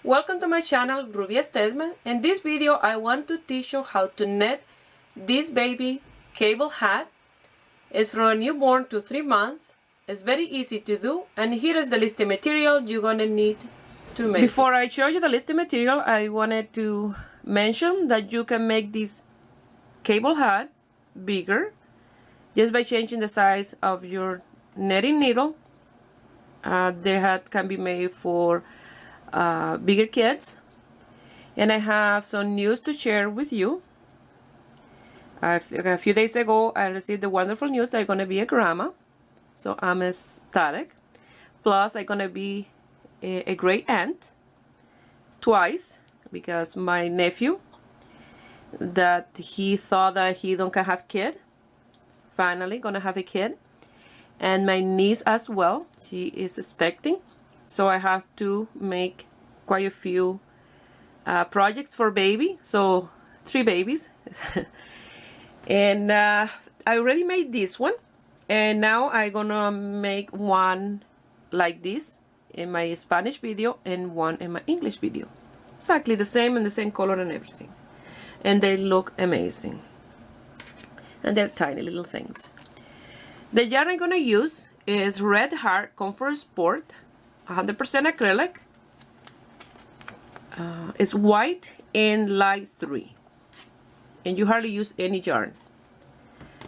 Welcome to my channel, Ruby Estedman. In this video I want to teach you how to knit this baby cable hat. It's from a newborn to 3 months. It's very easy to do, and here is the list of material you're gonna need to make. Before I show you the list of material, I wanted to mention that you can make this cable hat bigger just by changing the size of your netting needle. The hat can be made for bigger kids, and I have some news to share with you. A few days ago I received the wonderful news that I'm gonna be a grandma, so I'm ecstatic. Plus I'm gonna be a great aunt twice, because my nephew that he thought that he don't have kid, finally gonna have a kid, and my niece as well, she is expecting. So I have to make quite a few projects for baby, so 3 babies. And I already made this one, and now I'm gonna make one like this in my Spanish video and one in my English video. Exactly the same, and the same color and everything, and they look amazing, and they're tiny little things. The yarn I'm gonna use is Red Heart Comfort Sport 100% acrylic. It's white and light 3, and you hardly use any yarn.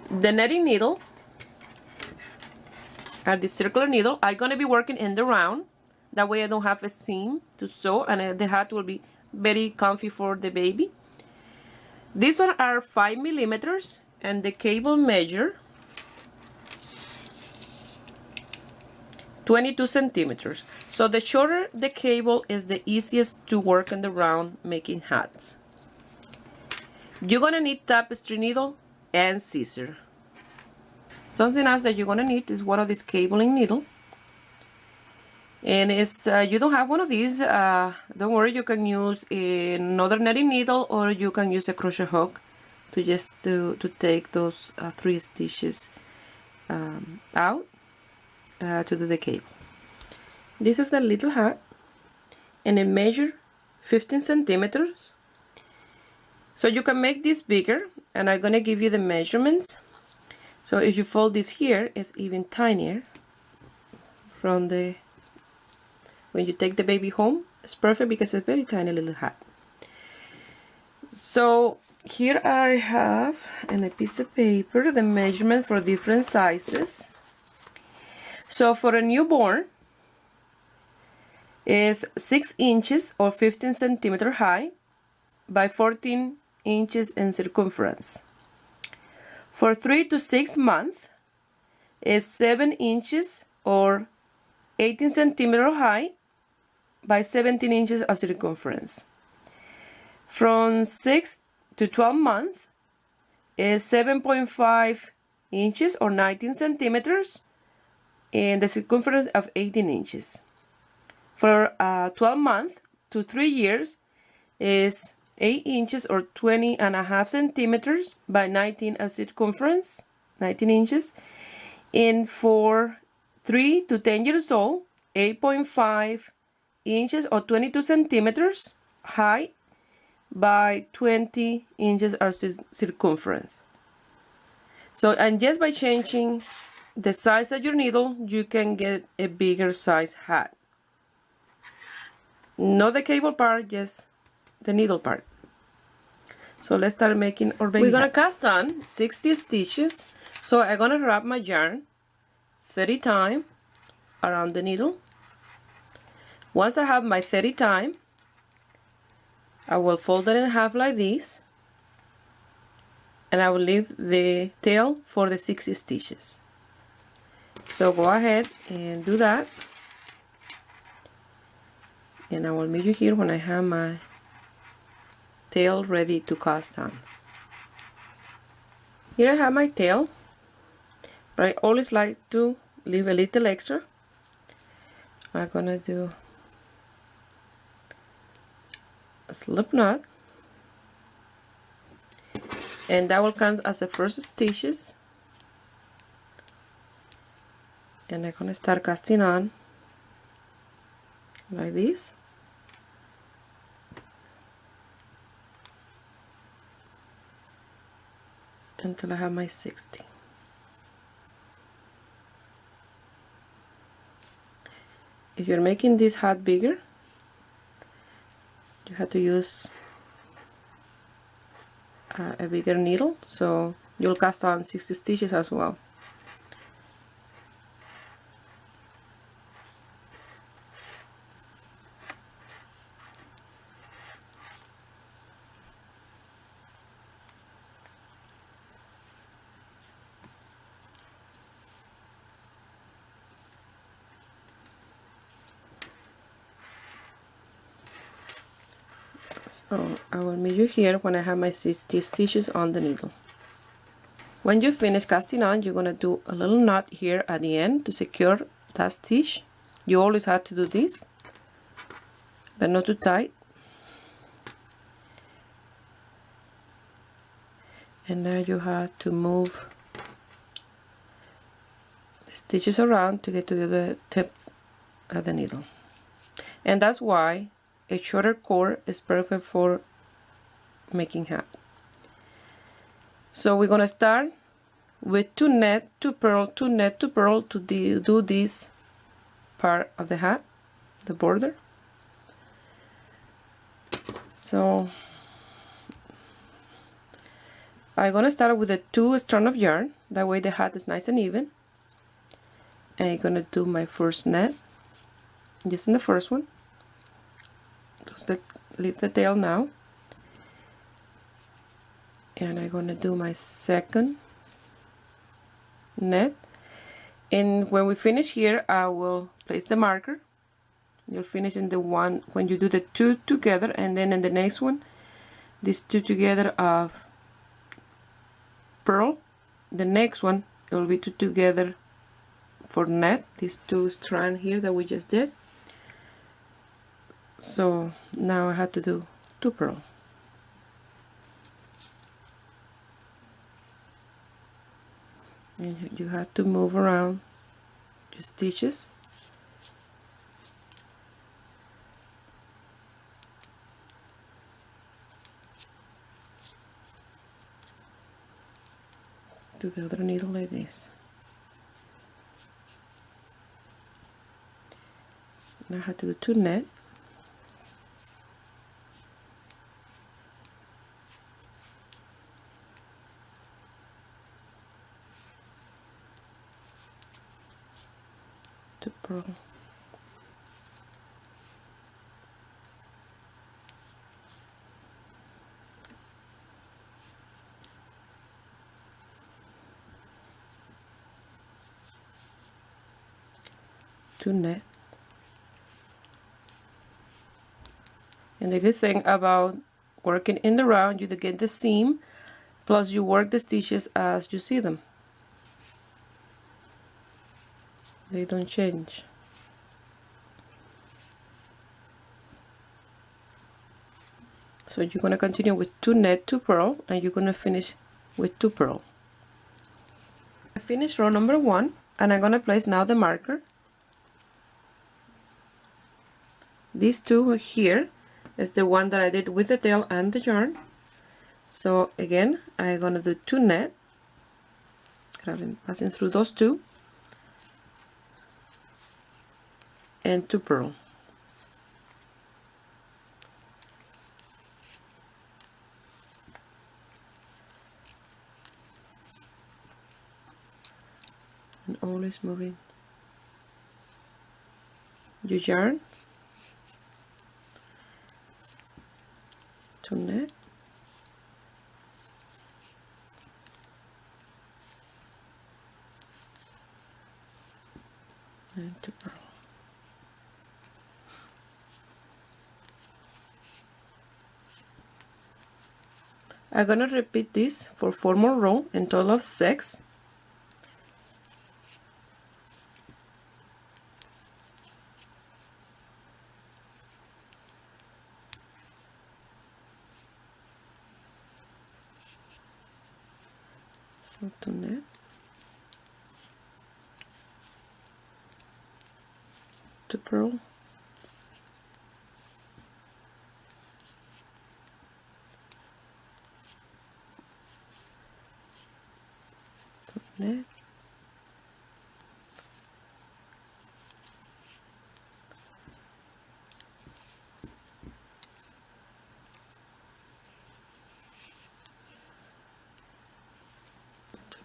The netting needle and the circular needle, I'm gonna be working in the round, that way I don't have a seam to sew, and the hat will be very comfy for the baby. These one are 5 millimeters, and the cable measure 22 centimeters. So the shorter the cable is, the easiest to work in the round making hats. You're gonna need tapestry needle and scissor. Something else that you're gonna need is one of these cabling needle, and it's you don't have one of these, don't worry, you can use another netting needle, or you can use a crochet hook to just to take those 3 stitches out to do the cable. This is the little hat, and it measures 15 centimeters. So you can make this bigger, and I'm gonna give you the measurements. So if you fold this here, it's even tinier from the, when you take the baby home. It's perfect because it's a very tiny little hat. So here I have on a piece of paper the measurement for different sizes. So for a newborn, is 6 inches or 15 centimeters high by 14 inches in circumference. For 3 to 6 months, is 7 inches or 18 centimeters high by 17 inches of circumference. From 6 to 12 months, is 7.5 inches or 19 centimeters in the circumference of 18 inches. For 12 months to 3 years is 8 inches or 20.5 centimeters by 19 of circumference, 19 inches. And for 3 to 10 years old, 8.5 inches or 22 centimeters high by 20 inches of circumference. So, and just by changing the size of your needle, you can get a bigger size hat. Not the cable part, just the needle part. So let's start making our baby. We're gonna cast on 60 stitches. So I'm gonna wrap my yarn 30 times around the needle. Once I have my 30 times, I will fold it in half like this, and I will leave the tail for the 60 stitches. So go ahead and do that, and I will meet you here when I have my tail ready to cast on. Here I have my tail, but I always like to leave a little extra. I'm gonna do a slip knot, and that will come as the first stitches, and I'm gonna start casting on like this. until I have my 60. If you're making this hat bigger, you have to use a bigger needle, so you'll cast on 60 stitches as well. So I will meet you here when I have my 60 stitches on the needle. When you finish casting on, you're going to do a little knot here at the end to secure that stitch. You always have to do this, but not too tight. And now you have to move the stitches around to get to the other tip of the needle. And that's why a shorter cord is perfect for making hat. So we're going to start with 2 net, 2 purl, 2 net, 2 purl to do this part of the hat, the border. So I'm going to start with a 2 strand of yarn, that way the hat is nice and even. And I'm going to do my first net, just in the first one. Just leave the tail now. And I'm going to do my second net. And when we finish here, I will place the marker. You'll finish in the one when you do the 2 together, and then in the next one, these 2 together of purl. The next one, it will be 2 together for net, these 2 strands here that we just did. So now I have to do 2 purl. And you have to move around your stitches. To the other needle like this. Now I have to do 2 net. To purl. To net. And the good thing about working in the round, you get the seam, plus you work the stitches as you see them. They don't change. So you're going to continue with 2 net, 2 purl, and you're going to finish with 2 purl. I finished row number 1, and I'm going to place now the marker. These 2 here is the one that I did with the tail and the yarn. So again, I'm going to do 2 net, passing through those 2, and 2 purl. And always moving your yarn, 2 net, and 2 purl. I'm gonna repeat this for 4 more rows, in total of 6. So 2 net, 2 purl, net,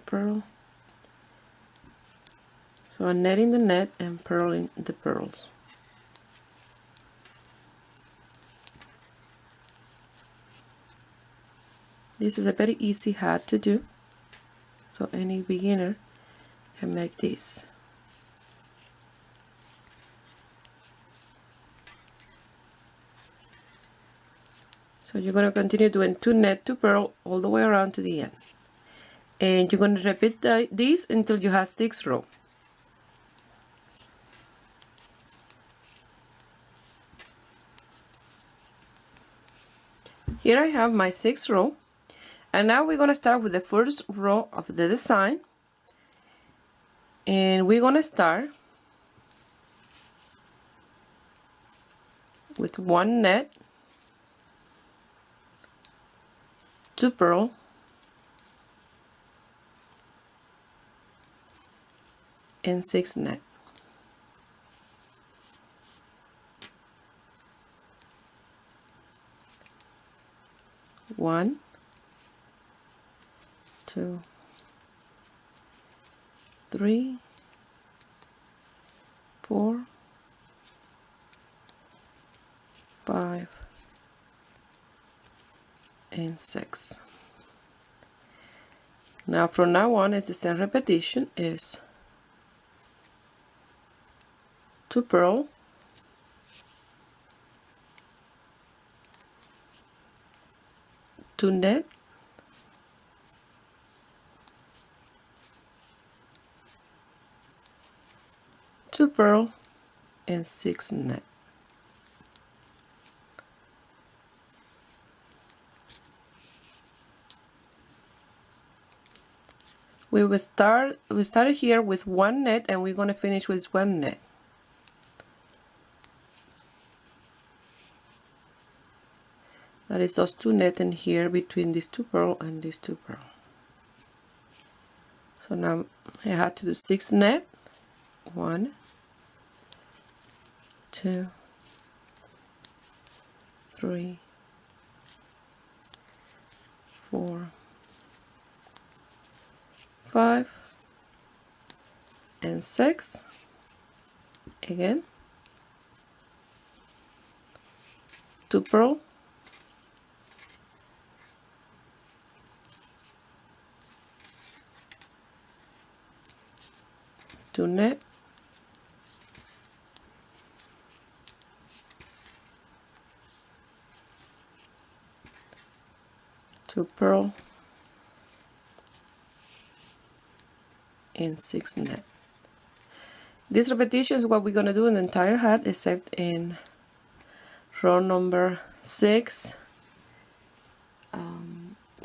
purl. So I'm netting the net and purling the pearls. This is a very easy hat to do, so any beginner can make this. So you're going to continue doing 2 net, 2 purl all the way around to the end. And you're going to repeat this until you have 6 rows. Here I have my 6th row, and now we're going to start with the first row of the design, and we're going to start with 1 net, 2 purl, and 6 net. One, 2, 3, 4, 5, and 6. Now from now on is the same repetition, is 2 purl, 2 net, 2 purl, and 6 net. We started here with 1 net, and we're going to finish with 1 net. That is those 2 net in here between these 2 purl and these 2 purl. So now I had to do 6 net. 1, 2, 3, 4, 5, and 6. Again, 2 purl, 2 net, 2 purl, and 6 net. This repetition is what we're going to do in the entire hat, except in row number 6,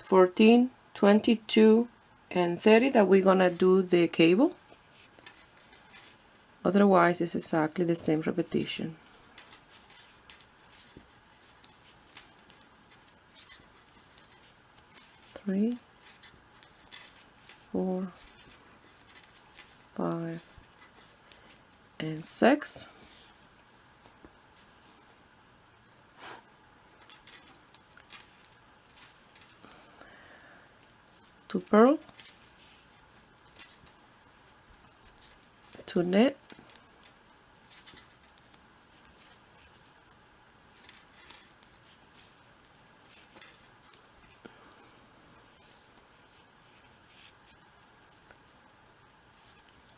14, 22, and 30 that we're going to do the cable. Otherwise, it's exactly the same repetition. Three, 4, 5, and 6. Two purl, 2 net,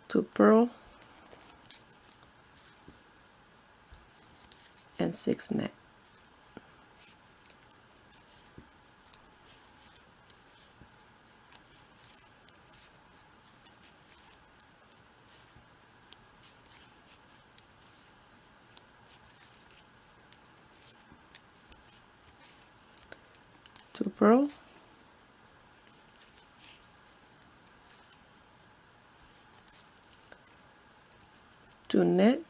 2 purl, and 6 net. Two purl, 2 net,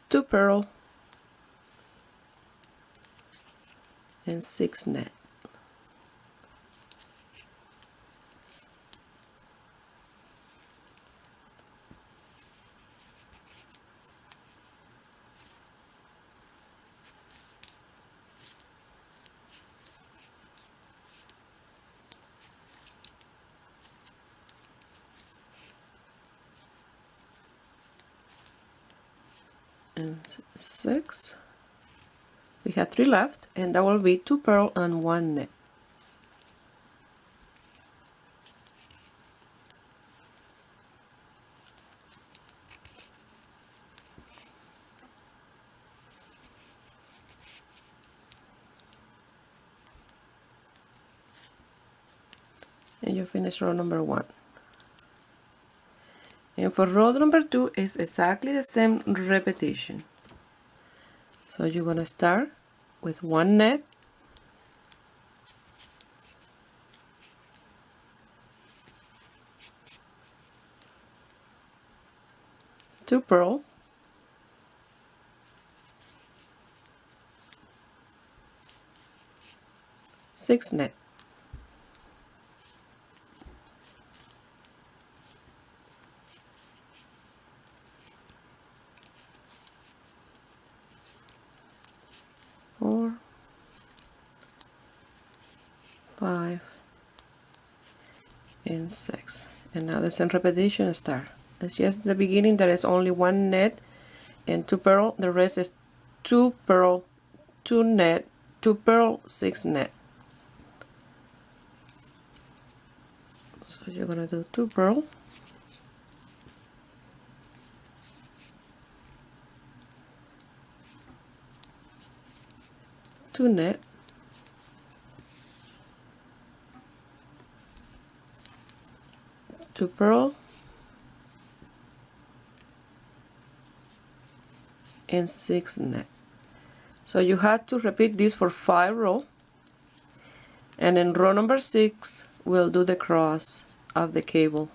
2 purl, and 6 net. and 6. We have 3 left, and that will be 2 purl and 1 knit. And you finish row number 1. And for row number 2 is exactly the same repetition. So you're gonna start with 1 knit, two purl, six knit, four, 5, and 6. And now the same repetition start. It's just the beginning, there is only 1 knit and 2 purl. The rest is 2 purl, 2 knit, 2 purl, 6 knit. So you're gonna do 2 purl, two knit, two purl, and 6 knit. So you have to repeat this for 5 rows, and in row number 6 we'll do the cross of the cable.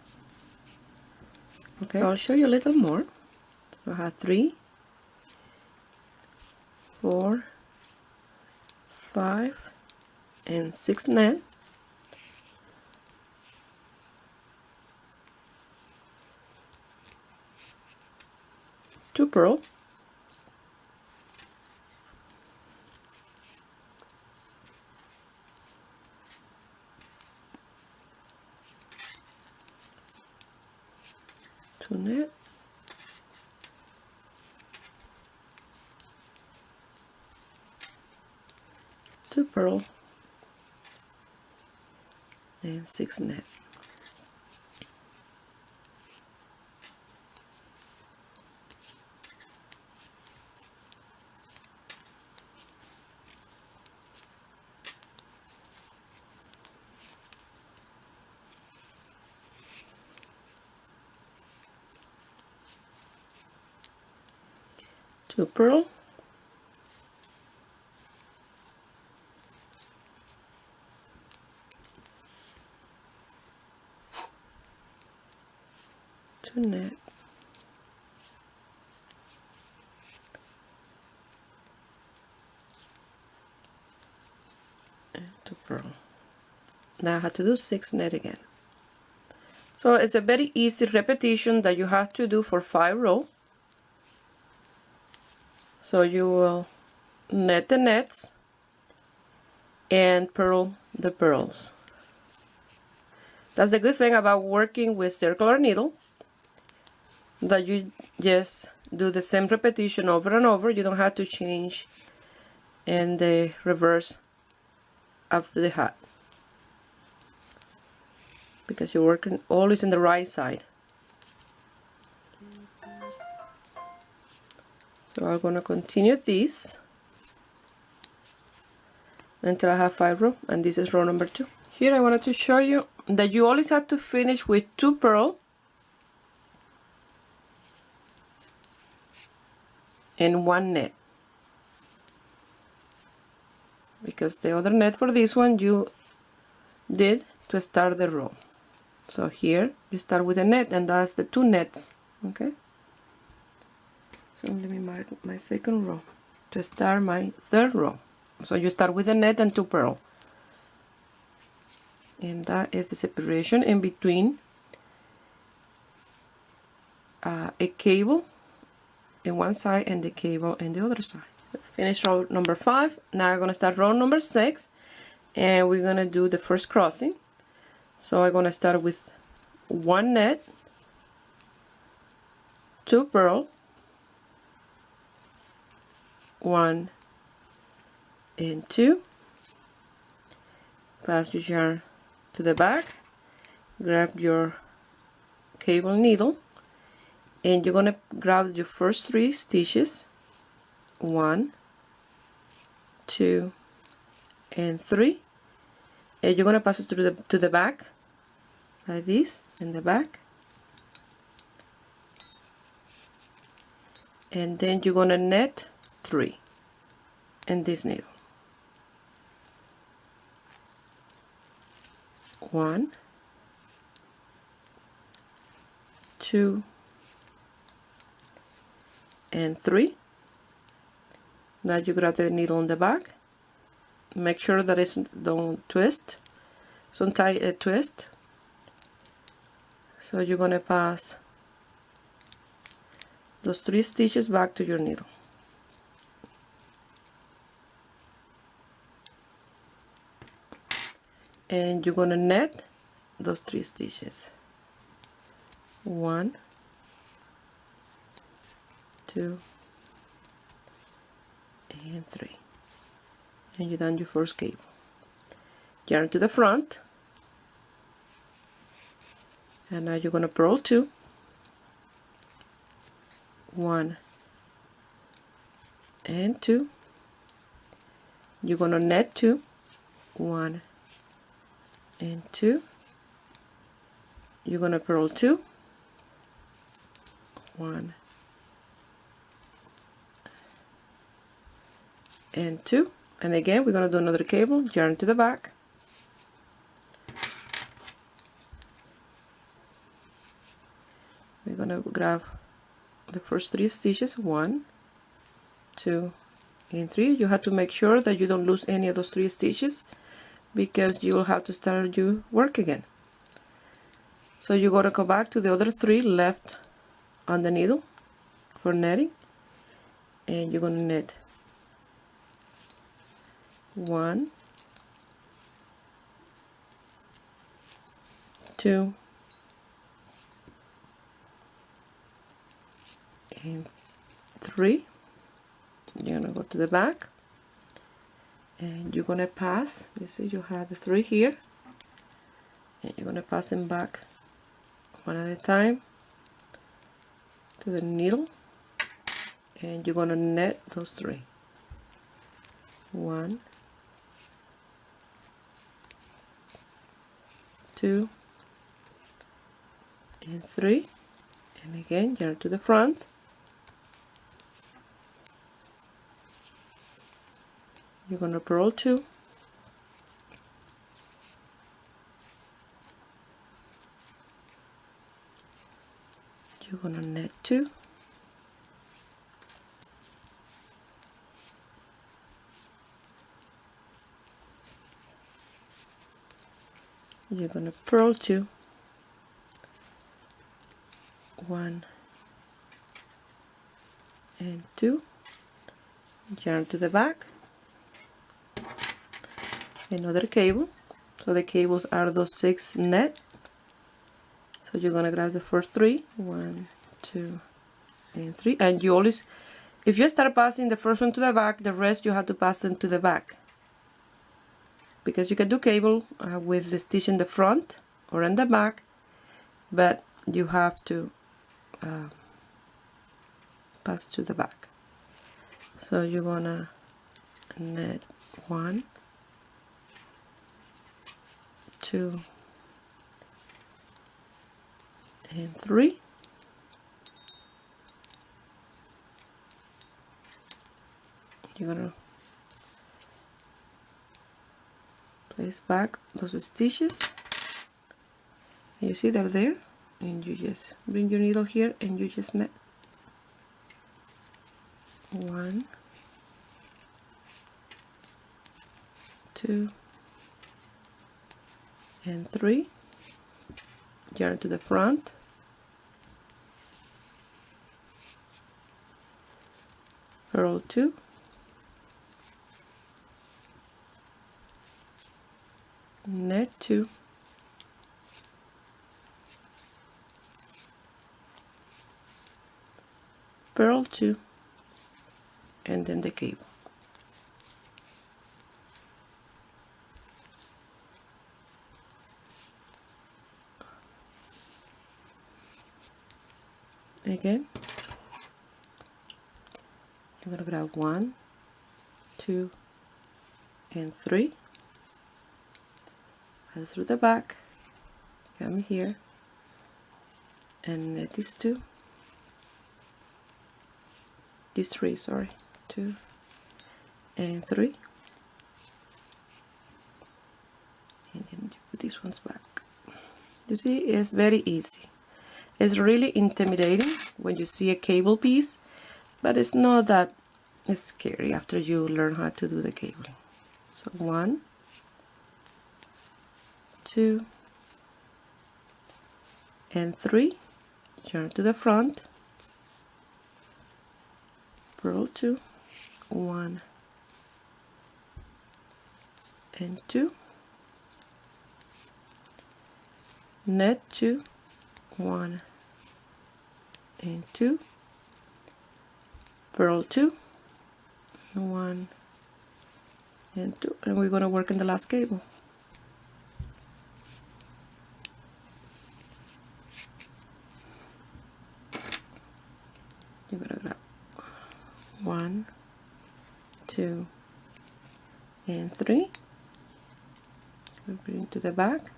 Okay, I'll show you a little more. So I have 3, 4, 5, and 6 knit, two purl, two knit, two purl, and 6 knit. Two purl, two knit, and two purl. Now I have to do 6 knit again. So it's a very easy repetition that you have to do for 5 rows. So you will knit the knits and purl the purls. That's the good thing about working with circular needle, that you just do the same repetition over and over. You don't have to change in the reverse of the hat, because you're working always in the right side. So I'm going to continue this until I have 5 rows, and this is row number 2. Here I wanted to show you that you always have to finish with 2 purl and 1 knit, because the other knit for this one you did to start the row. So here you start with a knit, and that's the 2 knits. Okay, so let me mark my second row to start my 3rd row. So you start with a knit and 2 purl, and that is the separation in between a cable in one side and the cable in the other side. Finish row number 5. Now I'm going to start row number 6, and we're going to do the first crossing. So I'm going to start with 1 knit, 2 purl, 1 and 2, pass your yarn to the back, grab your cable needle, and you're going to grab your first 3 stitches, 1, 2, and 3, and you're going to pass it to the back like this, in the back, and then you're going to net 3 in this needle. 1, 2, and 3. Now you grab the needle on the back. Make sure that it don't twist. Sometimes it twists. So you're going to pass those 3 stitches back to your needle. And you're going to net those 3 stitches. 1, 2, and 3. And you've done your first cable. Yarn to the front. And now you're going to purl 2. 1 and 2. You're going to net 2. 1 and 2. You're going to purl 2. 1 and 2. And again, we're going to do another cable, yarn to the back. We're going to grab the first 3 stitches, 1, 2, and 3. You have to make sure that you don't lose any of those 3 stitches, because you will have to start your work again. So you're going to go back to the other 3 left on the needle for netting, and you're going to net 1, 2, and 3. You're going to go to the back, and you're going to pass, you see you have the 3 here, and you're going to pass them back one at a time to the needle, and you're going to net those 3. 1, 2, and 3, and again yarn to the front. You're going to purl 2. You're going to net 2. You're going to purl 2. 1 and 2. Yarn to the back. Another cable. So the cables are those 6 net. So you're going to grab the first 3. 1, 2, and 3. And you always, if you start passing the first one to the back, the rest you have to pass them to the back. Because you can do cable with the stitch in the front or in the back, but you have to pass it to the back. So you're gonna net 1, 2, and 3. You're gonna place back those stitches. You see they're there, and you just bring your needle here and you just net 1, 2, and 3. Yarn to the front, purl 2, net 2, purl 2, and then the cable. Again, I'm going to grab 1, 2, and 3. Pass through the back, come here, and knit these 2. These 3, sorry, 2 and 3. And then you put these ones back. You see, it's very easy. It's really intimidating when you see a cable piece, but it's not that scary after you learn how to do the cabling. So 1, 2, and 3. Turn to the front, purl 2, 1 and 2, net 2, 1 and 2, purl 2, 1 and 2, and we're going to work in the last cable. You're going to grab 1, 2 and 3, bring to the back,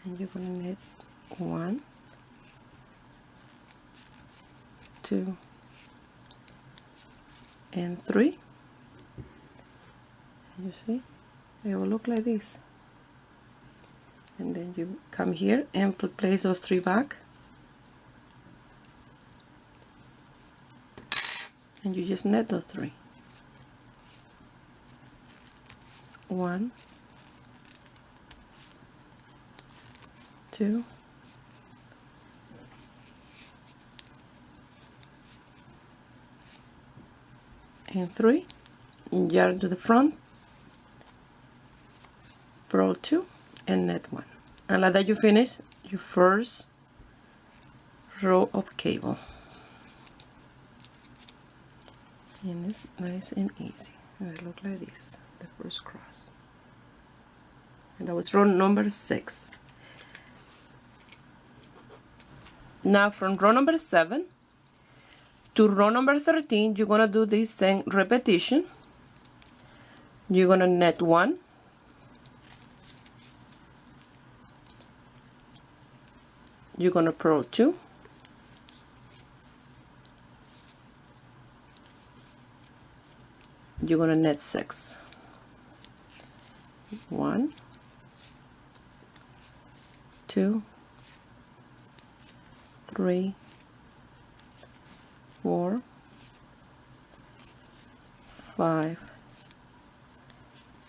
and you're going to knit 1, 2 and 3. You see, it will look like this. And then you come here and place those 3 back, and you just knit those 3. 1, 2, and 3, and yarn to the front, purl 2 and knit 1, and like that you finish your first row of cable. And it's nice and easy, and it looks like this, the first cross. And that was row number 6. Now from row number 7 to row number 13, you're gonna do the same repetition. You're gonna knit 1, you're gonna purl 2, you're gonna knit 6. 1, 2, 3, 4, 5,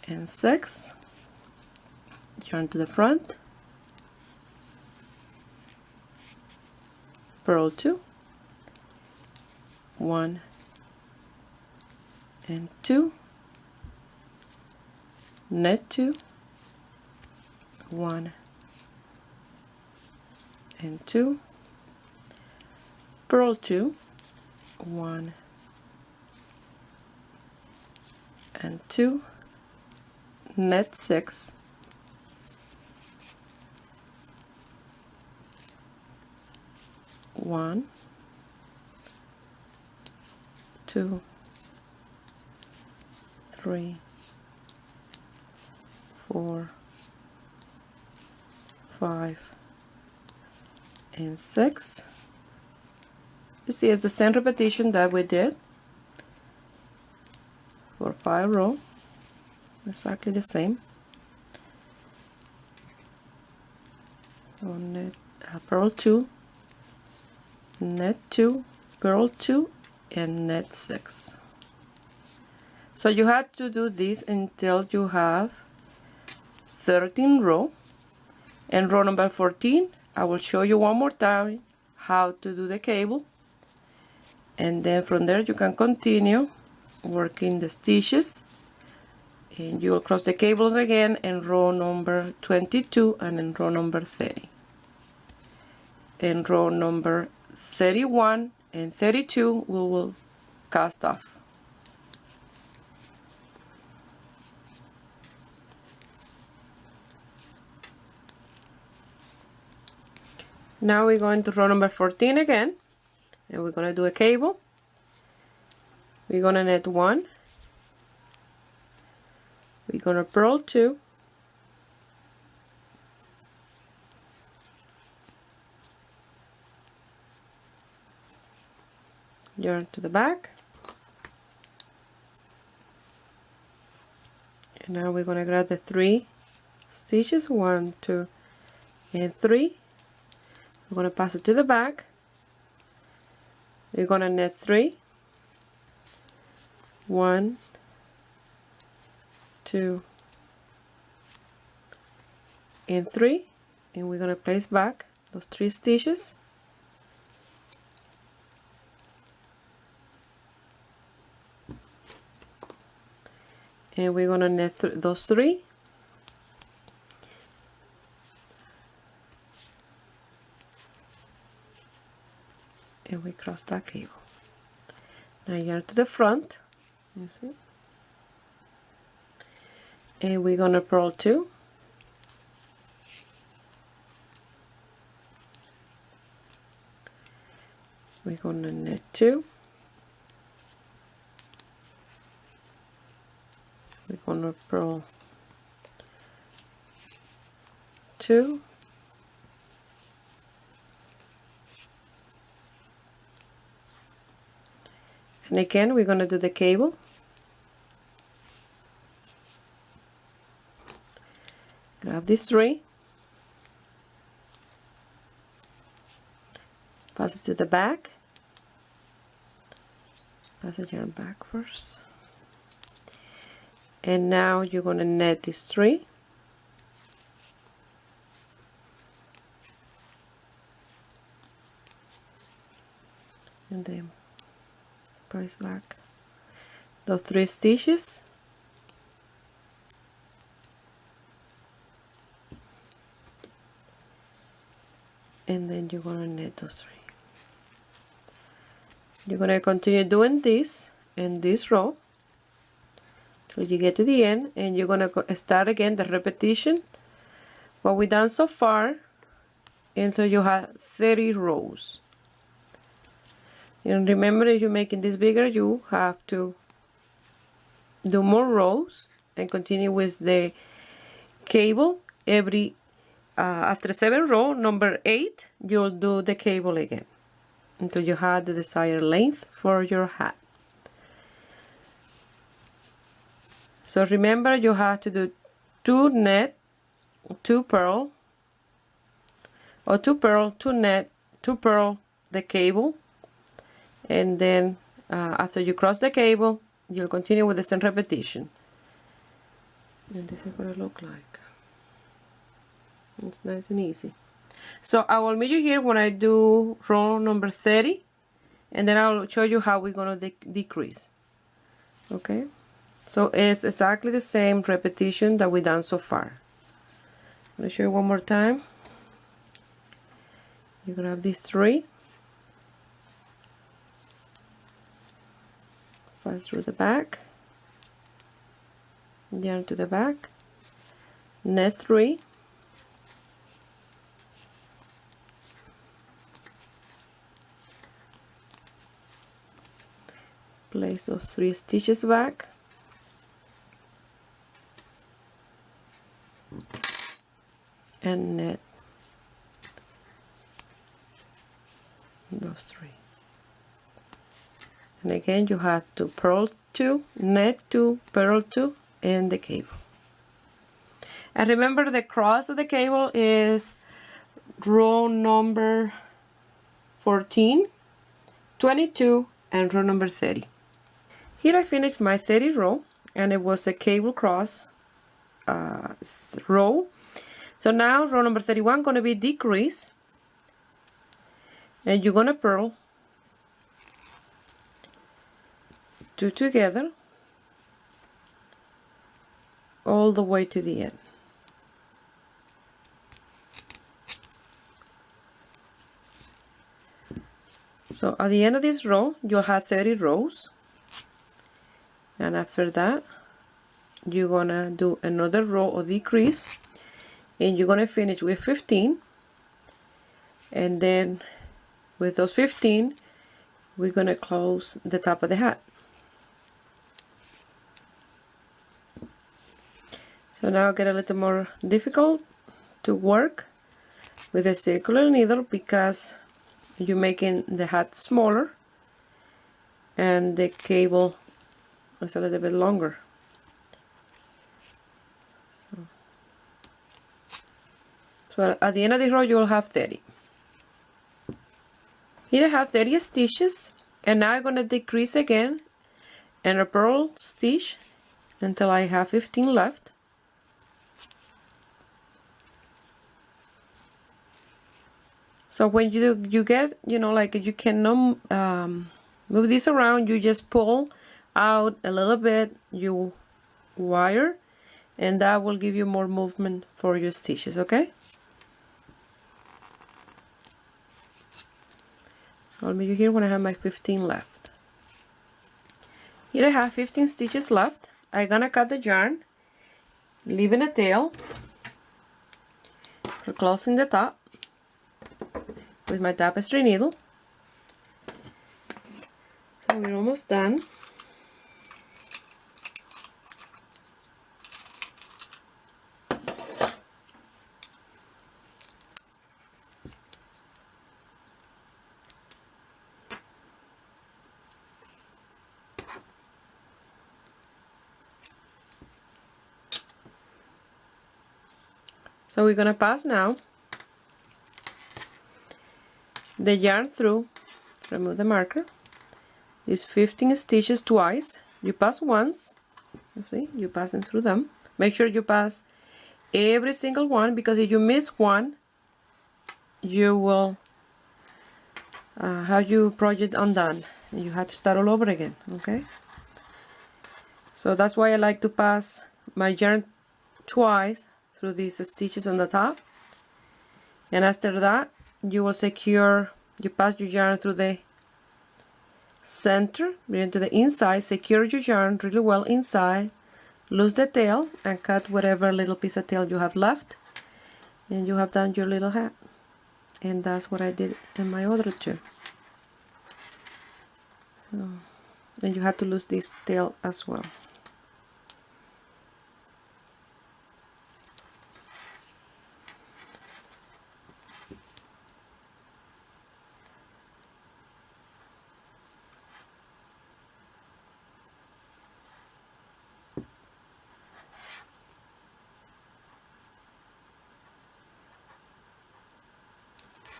and 6. Turn to the front, purl 2, 1 and 2, knit 2, 1 and 2, purl 2, 1 and 2, knit 6, 1, 2, 3, 4, 5, and 6. You see, it's the same repetition that we did for 5 rows, exactly the same. So knit, purl 2, knit 2, purl 2, and knit 6. So you have to do this until you have 13 rows, and row number 14 I will show you one more time how to do the cable, and then from there you can continue working the stitches, and you will cross the cables again in row number 22 and in row number 30. In row number 31 and 32 we will cast off. Now we're going to row number 14 again, and we're going to do a cable. We're going to knit 1, we're going to purl 2, yarn to the back, and now we're going to grab the 3 stitches, 1, 2, and 3. We're going to pass it to the back. We're going to knit 3, 1, 2, and 3, and we're going to place back those 3 stitches. And we're going to knit those 3. And we cross that cable. Now yarn to the front, you see, and we're gonna purl 2, we're gonna knit 2, we're gonna purl 2, and again we're going to do the cable. Grab these 3, pass it to the back, pass the yarn back first, and now you're going to knit these 3, and then place back those 3 stitches, and then you're going to knit those 3. You're going to continue doing this in this row till you get to the end, and you're going to start again the repetition what we done so far until you have 30 rows. And remember, if you're making this bigger, you have to do more rows and continue with the cable. Every after 7 row, number 8, you'll do the cable again until you have the desired length for your hat. So remember, you have to do 2 net, 2 purl, or 2 purl, 2 net, 2 purl the cable. And then after you cross the cable, you'll continue with the same repetition. And this is what it looks like. It's nice and easy. So I will meet you here when I do row number 30, and then I'll show you how we're going to decrease. Okay? So it's exactly the same repetition that we've done so far. I'm going to show you one more time. You grab these 3. Pass through the back, yarn to the back, knit 3, place those 3 stitches back, and knit those 3. And again, you have to purl 2, knit 2, purl 2, and the cable. And remember, the cross of the cable is row number 14, 22, and row number 30. Here I finished my 30 row, and it was a cable cross row. So now row number 31 going to be decrease, and you're going to purl 2 together all the way to the end. So at the end of this row you'll have 30 rows, and after that you're gonna do another row of decrease, and you're gonna finish with 15, and then with those 15 we're gonna close the top of the hat. So now it get a little more difficult to work with a circular needle because you're making the hat smaller and the cable is a little bit longer. So at the end of the row you will have 30. Here I have 30 stitches, and now I'm going to decrease again and a purl stitch until I have 15 left. So when you get, you know, like you cannot move this around, you just pull out a little bit your wire, and that will give you more movement for your stitches, okay? So I'll meet you here when I have my 15 left. Here I have 15 stitches left. I'm gonna cut the yarn, leaving a tail for closing the top with my tapestry needle. So we're almost done. So we're gonna pass now the yarn through, remove the marker, these 15 stitches twice. You pass once, you see, you passing through them. Make sure you pass every single one, because if you miss one, you will have your project undone. You have to start all over again, okay? So that's why I like to pass my yarn twice through these stitches on the top, and after that you will secure, you pass your yarn through the center, bring it to the inside, secure your yarn really well inside, loose the tail, and cut whatever little piece of tail you have left, and you have done your little hat. And that's what I did in my other two. So, and you have to lose this tail as well.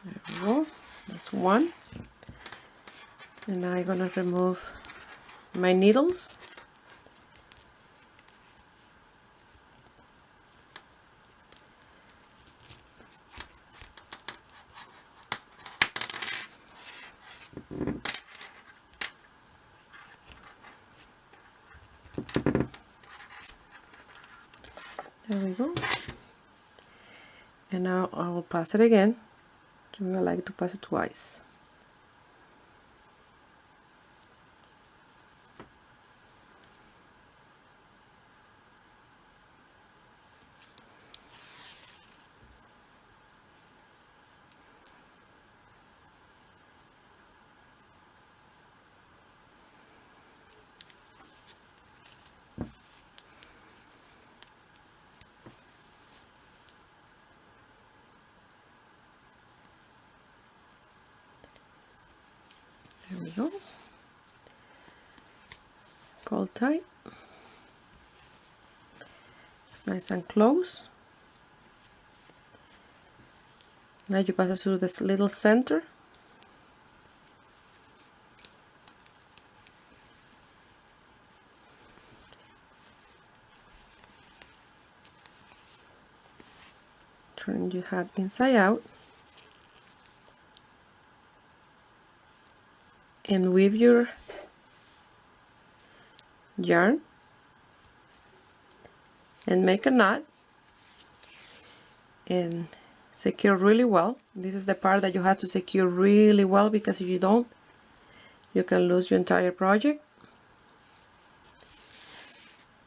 There we go, that's one. And now I'm gonna remove my needles. There we go. And now I will pass it again. I like to pass it twice. There we go. Pull tight. It's nice and close. Now you pass it through this little center. Turn your hat inside out. And weave your yarn and make a knot and secure really well. This is the part that you have to secure really well, because if you don't, you can lose your entire project.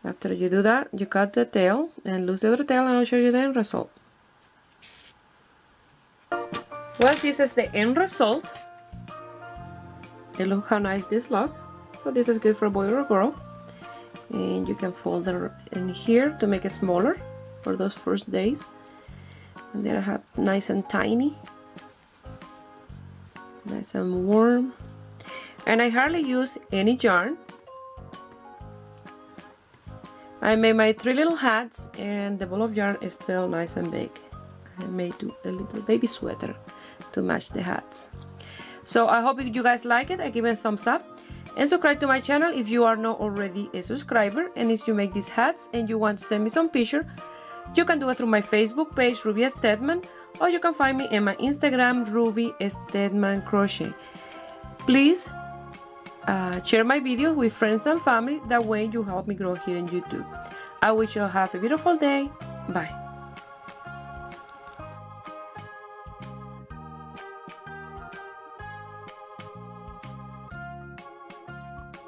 After you do that, you cut the tail and lose the other tail, and I'll show you the end result. Well, this is the end result. And look how nice this looks. So this is good for a boy or a girl. And you can fold it in here to make it smaller for those first days. And then I have nice and tiny. Nice and warm. And I hardly use any yarn. I made my 3 little hats, and the ball of yarn is still nice and big. I made a little baby sweater to match the hats. So I hope you guys like it. I give it a thumbs up. And subscribe to my channel if you are not already a subscriber. And if you make these hats and you want to send me some picture, you can do it through my Facebook page, Ruby Stedman, or you can find me in my Instagram, Ruby Stedman Crochet. Please share my video with friends and family. That way you help me grow here on YouTube. I wish you have a beautiful day. Bye.